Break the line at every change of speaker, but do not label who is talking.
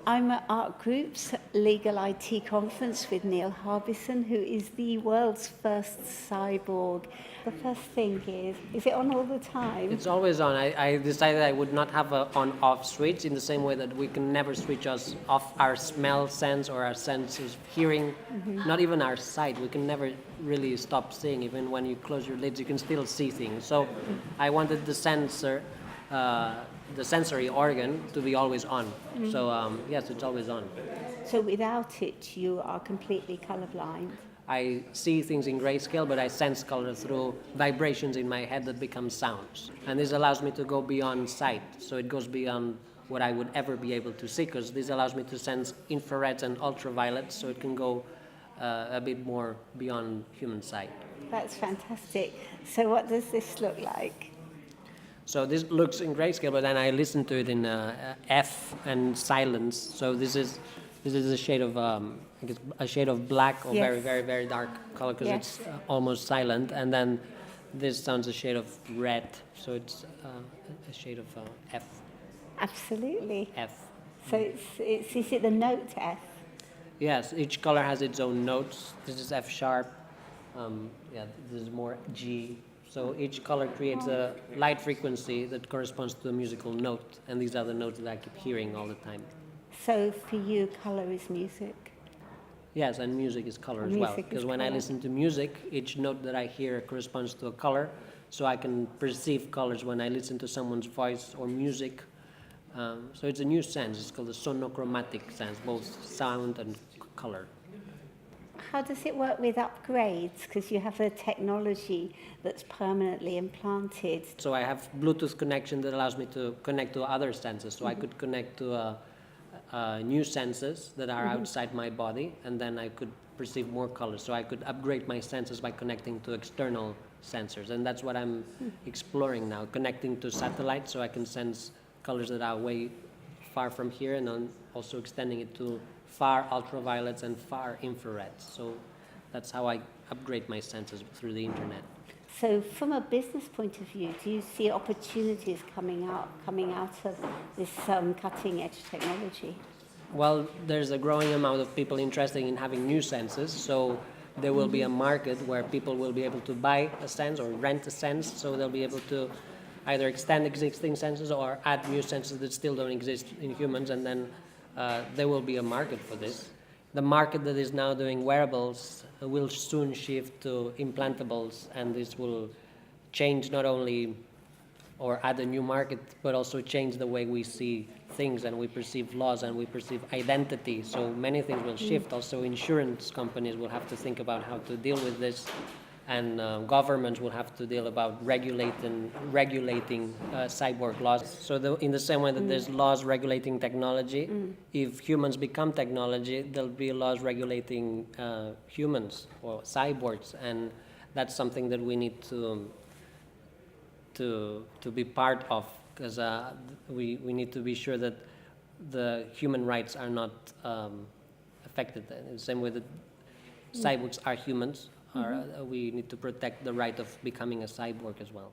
I'm at Ark Group's Legal IT conference with Neil Harbisson, who is the world's first cyborg. The first thing is it on all the time?
It's always on. I decided I would not have an on-off switch in the same way that we can never switch us off our smell sense or our sense of hearing, not even our sight. We can never really stop seeing. Even when you close your lids, you can still see things. So I wanted the sensory organ to be always on. So yes, it's always on.
So without it, you are completely colorblind.
I see things in grayscale, but I sense color through vibrations in my head that become sounds. And this allows me to go beyond sight. So it goes beyond what I would ever be able to see, because this allows me to sense infrareds and ultraviolets, so it can go a bit more beyond human sight.
That's fantastic. So what does this look like?
So this looks in grayscale, but then I listen to it in F and silence. So this is a shade of I guess a shade of black or
Yes.
very, very, very dark color, because
Yes.
it's almost silent. And then this sounds a shade of red, so it's a shade of F.
Absolutely.
F.
So is it the note F?
Yes, each color has its own notes. This is F sharp. This is more G. So each color creates a light frequency that corresponds to a musical note, and these are the notes that I keep hearing all the time.
So for you, color is music.
Yes, and music is color as well.
Music is
Because when I
colour.
listen to music, each note that I hear corresponds to a color, so I can perceive colors when I listen to someone's voice or music. So it's a new sense. It's called the sonochromatic sense, both sound and color.
How does it work with upgrades? Because you have a technology that's permanently implanted.
So I have Bluetooth connection that allows me to connect to other senses. So I could connect to new senses that are outside my body, and then I could perceive more colors. So I could upgrade my senses by connecting to external sensors. And that's what I'm exploring now, connecting to satellites so I can sense colors that are way far from here, and then also extending it to far ultraviolets and far infrareds. So that's how I upgrade my senses through the internet.
So from a business point of view, do you see opportunities coming out of this cutting edge technology?
Well, there's a growing amount of people interested in having new senses, so there will be a market where people will be able to buy a sense or rent a sense, so they'll be able to either extend existing senses or add new senses that still don't exist in humans, and then there will be a market for this. The market that is now doing wearables will soon shift to implantables, and this will change not only or add a new market, but also change the way we see things and we perceive laws and we perceive identity. So many things will shift. Also, insurance companies will have to think about how to deal with this, and governments will have to deal about regulating cyborg laws. So in the same way that there's laws regulating technology, if humans become technology, there'll be laws regulating humans or cyborgs, and that's something that we need to be part of, because we need to be sure that the human rights are not affected. In the same way that cyborgs are humans, we need to protect the right of becoming a cyborg as well.